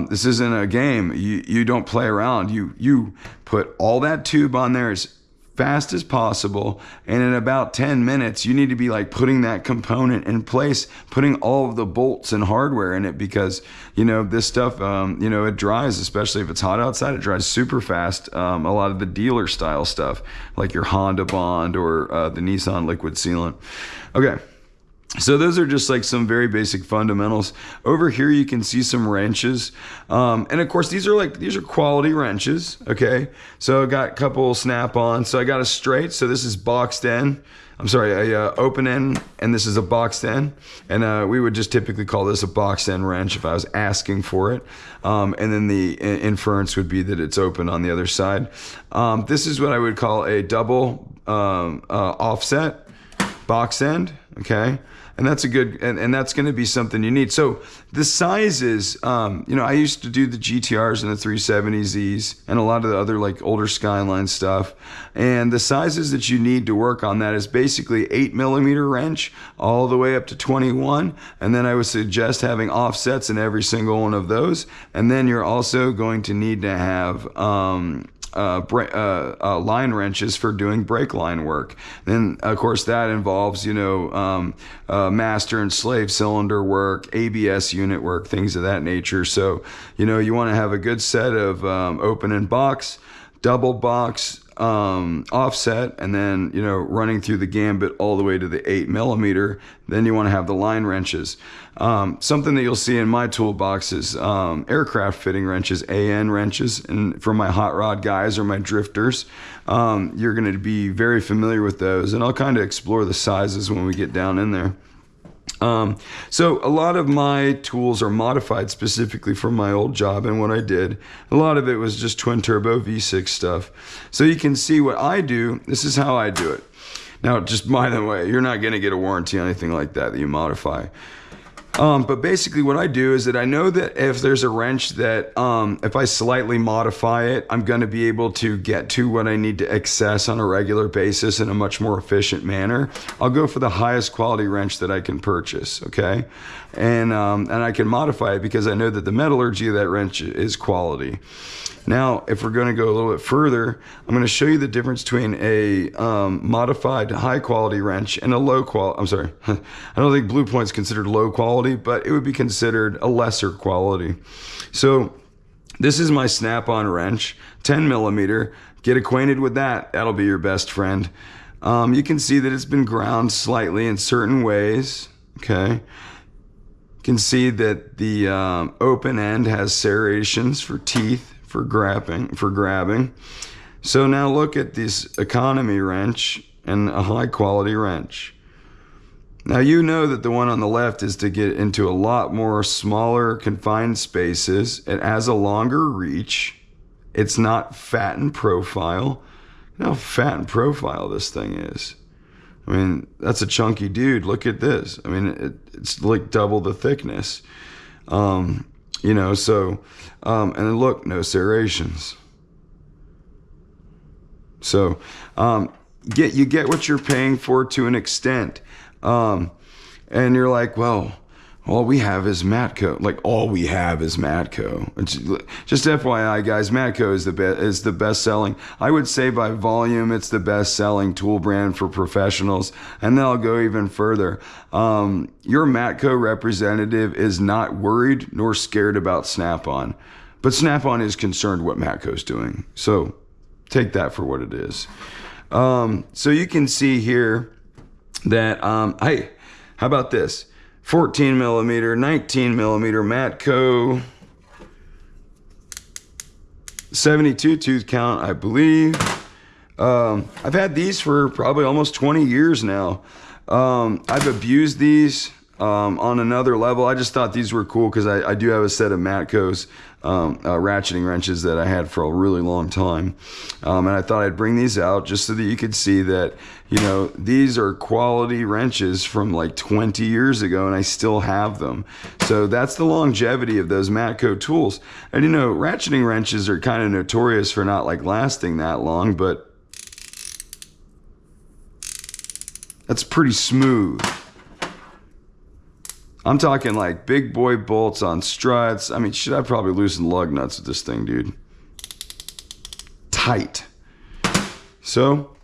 This isn't a game. You don't play around. You put all that tube on there as fast as possible, and in about 10 minutes you need to be like putting that component in place, putting all of the bolts and hardware in it, because this stuff it dries, especially if it's hot outside. It dries super fast. A lot of the dealer style stuff like your Honda Bond or the Nissan liquid sealant. Okay, so those are just like some very basic fundamentals. Over here you can see some wrenches, and of course these are quality wrenches. Okay, so I got a couple snap-on. So I got a straight, so this is boxed end. I'm sorry, a open end, and this is a boxed end, and we would just typically call this a boxed end wrench if I was asking for it, and then the inference would be that it's open on the other side. This is what I would call a double offset box end. Okay, and that's a good, and that's going to be something you need. So the sizes, I used to do the GTRs and the 370Zs and a lot of the other like older Skyline stuff, and the sizes that you need to work on that is basically 8mm wrench all the way up to 21, and then I would suggest having offsets in every single one of those, and then you're also going to need to have line wrenches for doing brake line work. Then of course that involves master and slave cylinder work, ABS unit work, things of that nature. So you want to have a good set of open and box, double box, offset, and then running through the gambit all the way to the 8mm. Then you want to have the line wrenches. Something that you'll see in my toolbox is aircraft fitting wrenches, AN wrenches, and for my hot rod guys or my drifters, you're going to be very familiar with those, and I'll kind of explore the sizes when we get down in there. So a lot of my tools are modified specifically for my old job and what I did. A lot of it was just twin turbo V6 stuff. So you can see what I do. This is how I do it. Now, just by the way, you're not going to get a warranty on anything like that you modify. But basically what I do is that I know that if there's a wrench that if I slightly modify it, I'm going to be able to get to what I need to access on a regular basis in a much more efficient manner. I'll go for the highest quality wrench that I can purchase, okay? And I can modify it because I know that the metallurgy of that wrench is quality. Now, if we're going to go a little bit further, I'm going to show you the difference between a modified high quality wrench and a low quality. I'm sorry, I don't think Blue Point's considered low quality, but it would be considered a lesser quality. So this is my snap-on wrench, 10mm. Get acquainted with that. That'll be your best friend. You can see that it's been ground slightly in certain ways. Okay. You can see that the open end has serrations for teeth, for grabbing. So now look at this economy wrench and a high quality wrench. Now you know that the one on the left is to get into a lot more smaller confined spaces. It has a longer reach. It's not fat in profile. You know how fat in profile this thing is. I mean, that's a chunky dude. Look at this. I mean, it's like double the thickness. And then look, no serrations. So you get what you're paying for to an extent. And you're like, well, all we have is Matco. Like, all we have is Matco. Just FYI, guys, Matco is the best selling. I would say by volume, it's the best selling tool brand for professionals. And then I'll go even further. Your Matco representative is not worried nor scared about Snap-on. But Snap-on is concerned what Matco's doing. So take that for what it is. So you can see here that, hey, how about this? 14mm, 19mm Matco, 72 tooth count, I believe. I've had these for probably almost 20 years now. I've abused these on another level. I just thought these were cool because I do have a set of Matco's ratcheting wrenches that I had for a really long time. And I thought I'd bring these out just so that you could see that, these are quality wrenches from like 20 years ago and I still have them. So that's the longevity of those Matco tools. And ratcheting wrenches are kind of notorious for not like lasting that long, but that's pretty smooth. I'm talking like big boy bolts on struts. I mean, shit, I probably loosen lug nuts with this thing, dude. Tight. So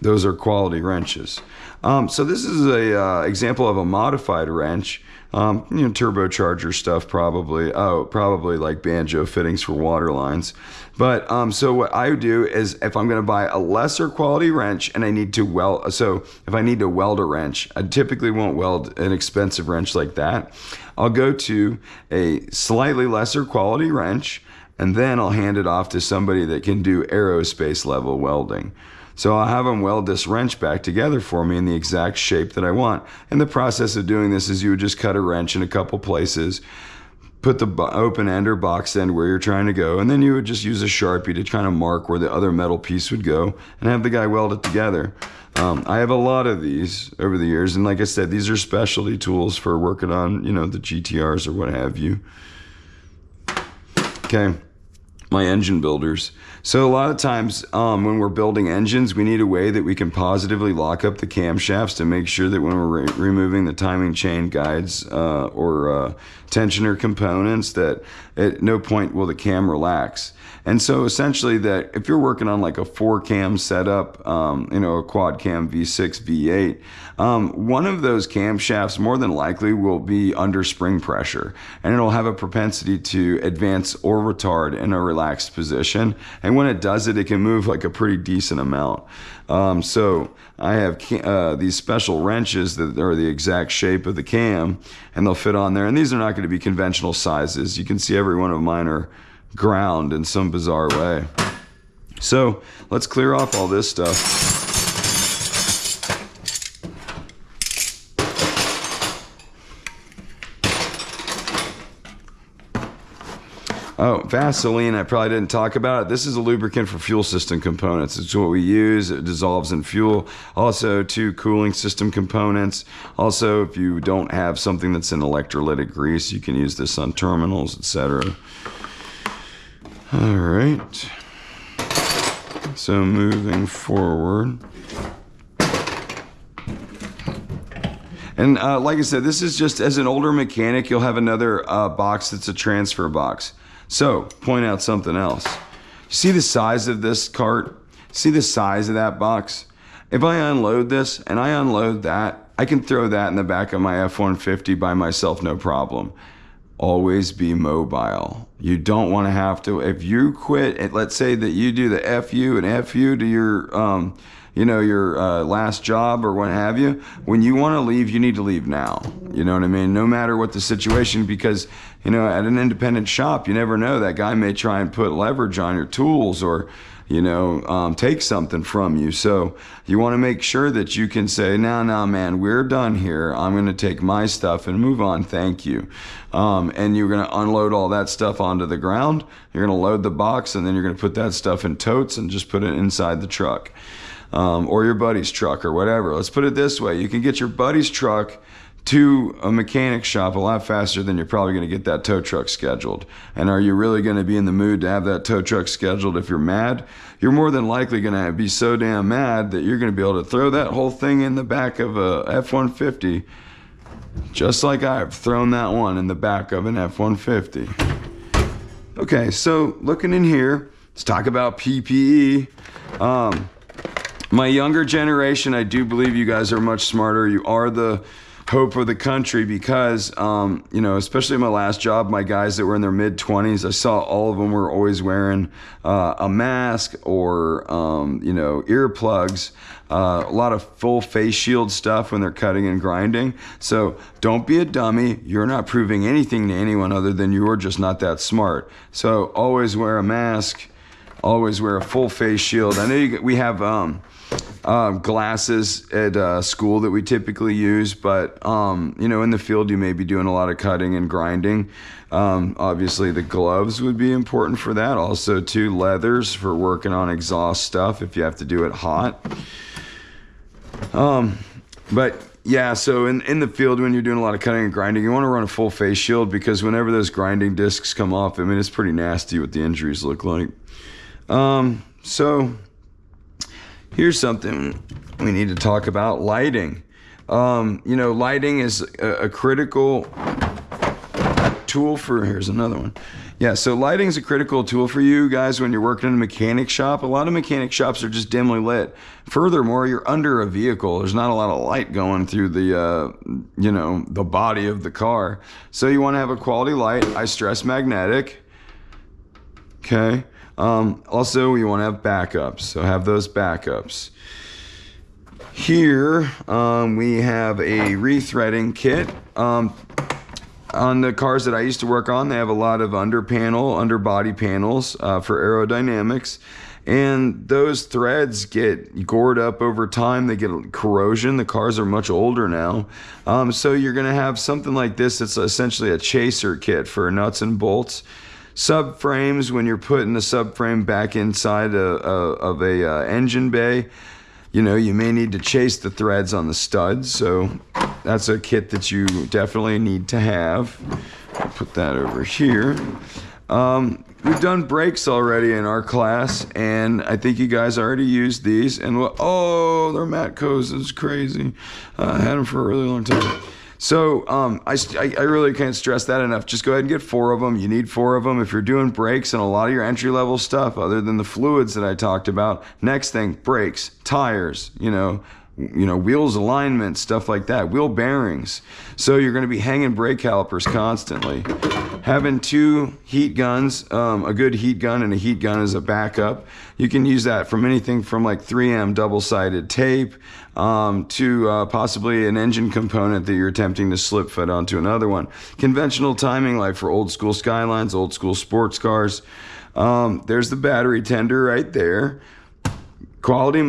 those are quality wrenches. So this is a example of a modified wrench. Turbocharger stuff probably. Oh, probably like banjo fittings for water lines. But so what I do is if I'm going to buy a lesser quality wrench and I need to weld, so if I need to weld a wrench, I typically won't weld an expensive wrench like that. I'll go to a slightly lesser quality wrench and then I'll hand it off to somebody that can do aerospace level welding. So I'll have them weld this wrench back together for me in the exact shape that I want. And the process of doing this is you would just cut a wrench in a couple places, put the open end or box end where you're trying to go, and then you would just use a Sharpie to kind of mark where the other metal piece would go and have the guy weld it together. I have a lot of these over the years, and like I said, these are specialty tools for working on, the GTRs or what have you. Okay. My engine builders. So a lot of times when we're building engines, we need a way that we can positively lock up the camshafts to make sure that when we're removing the timing chain guides or tensioner components, that at no point will the cam relax. And so essentially that if you're working on like a 4-cam setup, a quad cam V6, V8, one of those camshafts more than likely will be under spring pressure, and it'll have a propensity to advance or retard in a relaxed position. And when it does it, it can move like a pretty decent amount. So I have these special wrenches that are the exact shape of the cam, and they'll fit on there. And these are not going to be conventional sizes. You can see every one of mine are ground in some bizarre way. So let's clear off all this stuff. Oh, Vaseline, I probably didn't talk about it. This is a lubricant for fuel system components. It's what we use. It dissolves in fuel. Also, to cooling system components. Also, if you don't have something that's an electrolytic grease, you can use this on terminals, etc. All right. So moving forward. And like I said, this is just as an older mechanic, you'll have another box that's a transfer box. So, point out something else. You see the size of this cart? See the size of that box? If I unload this and I unload that, I can throw that in the back of my F-150 by myself, no problem. Always be mobile. You don't want to have to, if you quit, let's say that you do the FU and FU to your, your last job or what have you, when you want to leave, you need to leave now. You know what I mean? No matter what the situation, because, at an independent shop, you never know. That guy may try and put leverage on your tools or, take something from you. So you want to make sure that you can say, no, man, we're done here. I'm going to take my stuff and move on. Thank you. And you're going to unload all that stuff onto the ground. You're going to load the box, and then you're going to put that stuff in totes and just put it inside the truck. Or your buddy's truck or whatever. Let's put it this way. You can get your buddy's truck to a mechanic shop a lot faster than you're probably going to get that tow truck scheduled. And are you really going to be in the mood to have that tow truck scheduled if you're mad? You're more than likely going to be so damn mad that you're going to be able to throw that whole thing in the back of a F-150, just like I've thrown that one in the back of an F-150. Okay, so looking in here, let's talk about PPE. My younger generation, I do believe you guys are much smarter. You are the hope of the country because, especially my last job, my guys that were in their mid-20s, I saw all of them were always wearing a mask or, earplugs, a lot of full face shield stuff when they're cutting and grinding. So don't be a dummy. You're not proving anything to anyone other than you're just not that smart. So always wear a mask. Always wear a full face shield. I know we have glasses at school that we typically use, but in the field you may be doing a lot of cutting and grinding. Obviously the gloves would be important for that. Also too, leathers for working on exhaust stuff if you have to do it hot. But yeah, so in the field when you're doing a lot of cutting and grinding, you want to run a full face shield because whenever those grinding discs come off, I mean, it's pretty nasty what the injuries look like. So here's something we need to talk about: lighting. Lighting is a critical tool for, here's another one. Yeah, so lighting is a critical tool for you guys when you're working in a mechanic shop. A lot of mechanic shops are just dimly lit. Furthermore, you're under a vehicle. There's not a lot of light going through the body of the car. So you want to have a quality light. I stress magnetic. Okay. Also, you want to have backups. So have those backups. Here, we have a rethreading kit. On the cars that I used to work on, they have a lot of underbody panels for aerodynamics. And those threads get gored up over time. They get corrosion. The cars are much older now. So you're going to have something like this. It's essentially a chaser kit for nuts and bolts. Subframes, when you're putting the subframe back inside of a engine bay, you may need to chase the threads on the studs, so that's a kit that you definitely need to have. Put that over here. We've done brakes already in our class, and I think you guys already used these. And oh, they're Matcos, it's crazy. I had them for a really long time. So I really can't stress that enough. Just go ahead and get 4 of them. You need 4 of them if you're doing brakes and a lot of your entry-level stuff other than the fluids that I talked about. Next thing, brakes, tires, wheels alignment, stuff like that, wheel bearings. So you're going to be hanging brake calipers constantly. Having 2 heat guns, a good heat gun and a heat gun as a backup. You can use that from anything from like 3M double-sided tape to possibly an engine component that you're attempting to slip fit onto another one. Conventional timing, like for old school Skylines, old school sports cars. There's the battery tender right there. Quality